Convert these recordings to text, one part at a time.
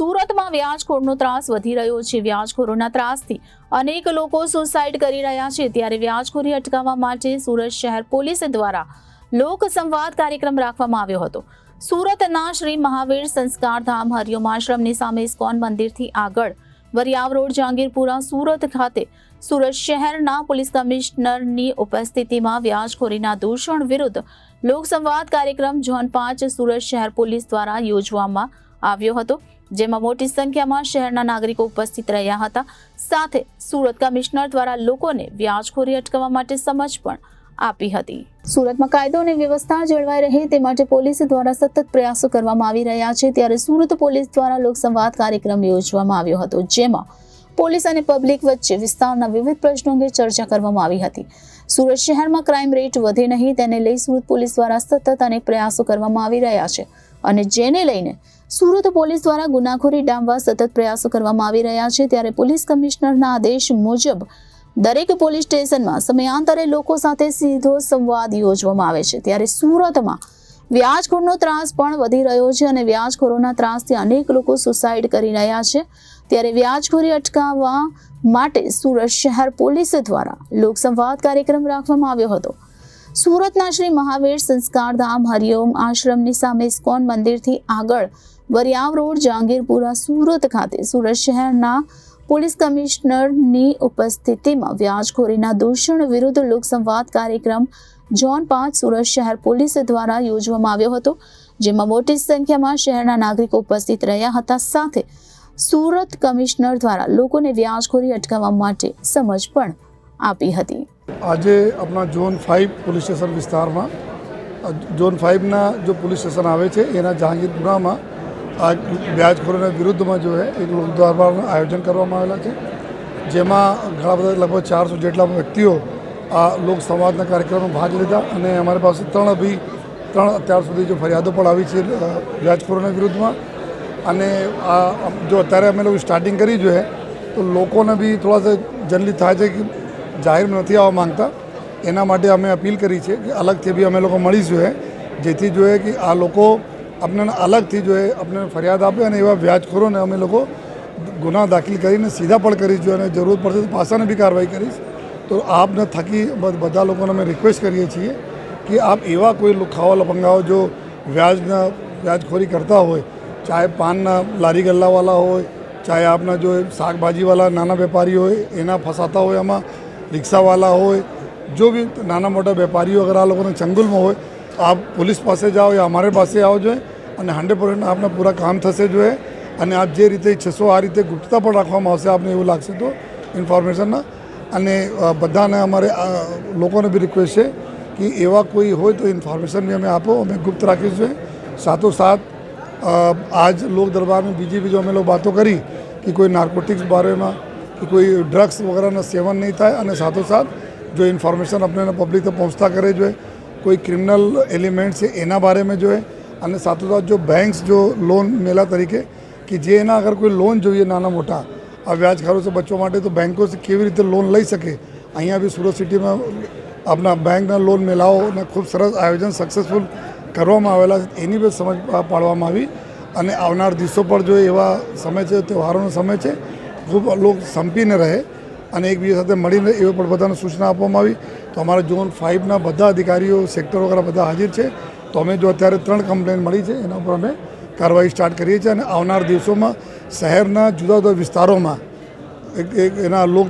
સુરતમાં વ્યાજખોરનો ત્રાસ વધી રહ્યો છે। વ્યાજખોરોના ત્રાસથી અનેક લોકો સુસાઇડ કરી રહ્યા છે, ત્યારે વ્યાજખોરી અટકાવવા માટે સુરત શહેર પોલીસ દ્વારા લોક સંવાદ કાર્યક્રમ રાખવામાં આવ્યો હતો। સુરતના શ્રી મહાવીર સંસ્કાર ધામ હરિઓમ આશ્રમની સામે ઇસ્કોન મંદિરથી આગળ વરિયાવ રોડ જહાંગીરપુરા સુરત ખાતે સુરત શહેરના પોલીસ કમિશનરની ઉપસ્થિતિમાં વ્યાજખોરીના દૂષણ વિરુદ્ધ લોક સંવાદ કાર્યક્રમ ઝોન 5 સુરત શહેર પોલીસ દ્વારા યોજવામાં આવ્યો હતો, જેમાં મોટી સંખ્યામાં શહેરના નાગરિકો ઉપસ્થિત રહ્યા હતા। સાથે સુરત કમિશનર દ્વારા લોકોને વ્યાજખોરી અટકાવવા માટે સમજ પણ આપી હતી। સુરતમાં કાયદો અને વ્યવસ્થા જળવાઈ રહે તે માટે પોલીસ દ્વારા સતત પ્રયાસો કરવામાં આવી રહ્યા છે, ત્યારે સુરત પોલીસ દ્વારા લોક સંવાદ કાર્યક્રમ યોજવામાં આવ્યો હતો, જેમાં પોલીસ અને પબ્લિક વચ્ચે વિસ્તારના વિવિધ પ્રશ્નો અંગે ચર્ચા કરવામાં આવી હતી। સુરત શહેરમાં ક્રાઇમ રેટ વધે નહીં તેને લઈ સુરત પોલીસ દ્વારા સતત અનેક પ્રયાસો કરવામાં આવી રહ્યા છે, અને જેને લઈને સુરત પોલીસ દ્વારા ગુનાખોરી ડામવા સતત પ્રયાસો કરવામાં આવી રહ્યા છે। ત્યારે પોલીસ કમિશનરના આદેશ મુજબ દરેક પોલીસ સ્ટેશનમાં સમયાંતરે લોકો સાથે સીધો સંવાદ યોજવામાં આવે છે। ત્યારે સુરતમાં વ્યાજખોરનો ત્રાસ પણ વધી રહ્યો છે અને વ્યાજખોરોના ત્રાસથી અનેક લોકો સુસાઇડ કરી રહ્યા છે। ત્યારે વ્યાજખોરી અટકાવવા માટે સુરત શહેર પોલીસ દ્વારા લોક સંવાદ કાર્યક્રમ રાખવામાં આવ્યો હતો। સુરતના શ્રી મહાવીર સંસ્કાર ધામ હરિઓમ આશ્રમની સામે ઇસ્કોન મંદિરથી આગળ વરિયાવ રોડ જહાંગીરપુરા સુરત ખાતે સુરત શહેરના પોલીસ કમિશનરની ઉપસ્થિતિમાં વ્યાજખોરીના દૂષણ વિરુદ્ધ લોક સંવાદ કાર્યક્રમ ઝોન 5 સુરત શહેર પોલીસ દ્વારા યોજવામાં આવ્યો હતો, જેમાં મોટી સંખ્યામાં શહેરના નાગરિકો ઉપસ્થિત રહ્યા હતા। સાથે સુરત કમિશનર દ્વારા લોકોને વ્યાજખોરી અટકાવવા માટે સમજ પણ આપી હતી। આજે આપણા ઝોન 5 પોલીસ સ્ટેશન વિસ્તારમાં ઝોન 5ના જો પોલીસ સ્ટેશન આવે છે એના જહાંગીરપુરામાં આ વ્યાજખોરીના વિરુદ્ધમાં જો એક લોક દરબારનું આયોજન કરવામાં આવેલા છે, જેમાં ઘણા બધા લગભગ 400 જેટલા વ્યક્તિઓ આ લોક સંવાદના કાર્યક્રમમાં ભાગ લીધા, અને અમારી પાસે ત્રણ અત્યાર સુધી જો ફરિયાદો પણ આવી છે વ્યાજખોરીના વિરુદ્ધમાં। અને આ જો અત્યારે અમે લોકો સ્ટાર્ટિંગ કરી જોઈએ તો લોકોને બી થોડા જનરલી થાય છે કે જાહેરમાં નથી આવવા માંગતા, એના માટે અમે અપીલ કરી છે કે અલગથી બી અમે લોકો મળીશું, જેથી જોઈએ કે આ લોકો આપણને અલગથી જોઈએ આપણને ફરિયાદ આપે, અને એવા વ્યાજખોરોને અમે લોકો ગુના દાખલ કરીને સીધા પણ કરીશ જોઈએ, અને જરૂર પડશે તો પાસાને બી કાર્યવાહી કરીશ। તો આપને થકી બધા લોકોને અમે રિક્વેસ્ટ કરીએ છીએ કે આપ એવા કોઈ ખાવા લપંગાઓ જો વ્યાજખોરી કરતા હોય, ચાહે પાનના લારી ગલ્લાવાળા હોય, ચાહે આપના જો શાકભાજીવાળા નાના વેપારી હોય એના ફસાતા હોય, આમાં રિક્ષાવાળા હોય, જો બી નાના મોટા વેપારીઓ અગર આ લોકોને ચંગુલમાં હોય, આપ પોલીસ પાસે જાઓ યા અમારી પાસે આવો જોઈએ, અને 100% આપના પૂરા કામ થશે જોઈએ। અને આપ જે રીતે ઈચ્છશો આ રીતે ગુપ્તતા પણ રાખવામાં આવશે, આપને એવું લાગશે તો ઇન્ફોર્મેશનના। અને બધાને અમારે લોકોને બી રિક્વેસ્ટ છે કે એવા કોઈ હોય તો ઇન્ફોર્મેશન બી અમે આપો, અમે ગુપ્ત રાખીશું। સાથોસાથ आज लोक दरबार में बीजी भी जो અમે લોકો बातों करी कि कोई नार्कोटिक्स बारे में कि कोई ड्रग्स वगैरह सेवन नहीं था, અને સાથોસાથ जो इन्फॉर्मेशन अपने पब्लिक तक पहुँचता करे जो है कोई क्रिमिनल एलिमेंट्स है एना बारे में जो है, અને સાથોસાથ जो बैंक्स जो लोन मेला तरीके कि जे एना अगर कोई लोन જોઈએ નાના મોટા આ વ્યાજખોરો से बचवा માટે તો બેંકો કેવી રીતે લોન લઈ શકે, અહીંયા બી સુરત સિટીમાં આપણા બેંકના લોન મેળાઓને ખૂબ સરસ આયોજન સક્સેસફુલ કરવામાં આવેલા છે, એની બી સમજ પાડવામાં આવી। અને આવનાર દિવસો પર જો એવા સમય છે, તહેવારોનો સમય છે, ખૂબ લોક સંપીને રહે અને એકબીજા સાથે મળીને એવી પણ બધાને સૂચના આપવામાં આવી। તો અમારા ઝોન 5ના બધા અધિકારીઓ સેક્ટર વગેરે બધા હાજર છે। તો અમે જો અત્યારે 3 કમ્પ્લેન મળી છે એના ઉપર અમે કાર્યવાહી સ્ટાર્ટ કરીએ છીએ, અને આવનાર દિવસોમાં શહેરના જુદા જુદા વિસ્તારોમાં એક એના લોક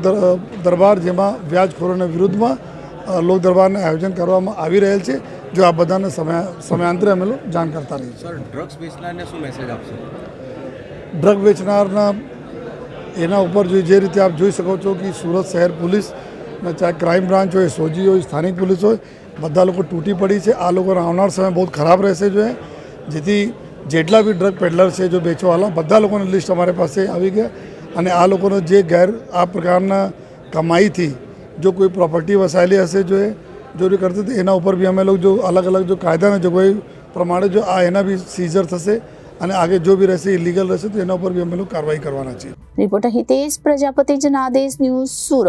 દરબાર જેમાં વ્યાજખોરોના વિરુદ્ધમાં લોક દરબારનું આયોજન કરવામાં આવી રહેલ છે, જો આ બધાને સમયાંતરે અમે લોકો જાણ કરતા રહીએ છીએ। સર, ડ્રગ્સ વેચનારને શું મેસેજ આપશો? ડ્રગ વેચનારના એના ઉપર જે રીતે આપ જોઈ શકો છો કે સુરત શહેર પોલીસ ચાહે ક્રાઇમ બ્રાન્ચ હોય, સોજી હોય, સ્થાનિક પોલીસ હોય, બધા લોકો તૂટી પડી છે। આ લોકોનો આવનાર સમય બહુ ખરાબ રહેશે જોઈએ, જેથી જેટલા બી ડ્રગ પેડલર છે જો વેચવાવાળા બધા લોકોની લિસ્ટ અમારી પાસે આવી ગયા, અને આ લોકોનો જે આ પ્રકારના કમાઈથી જો કોઈ પ્રોપર્ટી વસાયેલી હશે જો ચોરી કરતી હતી એના ઉપર બી અમે લોકો જો અલગ અલગ જો કાયદાના જોગવાઈ પ્રમાણે જો આ એના બી સીઝર થશે, અને આગે જો બી રહેશે ઇલીગલ રહેશે તો એના ઉપર બી અમે લોકો કાર્યવાહી કરવાના છીએ। Reporter Hitesh Prajapati, Janadesh news, Surat.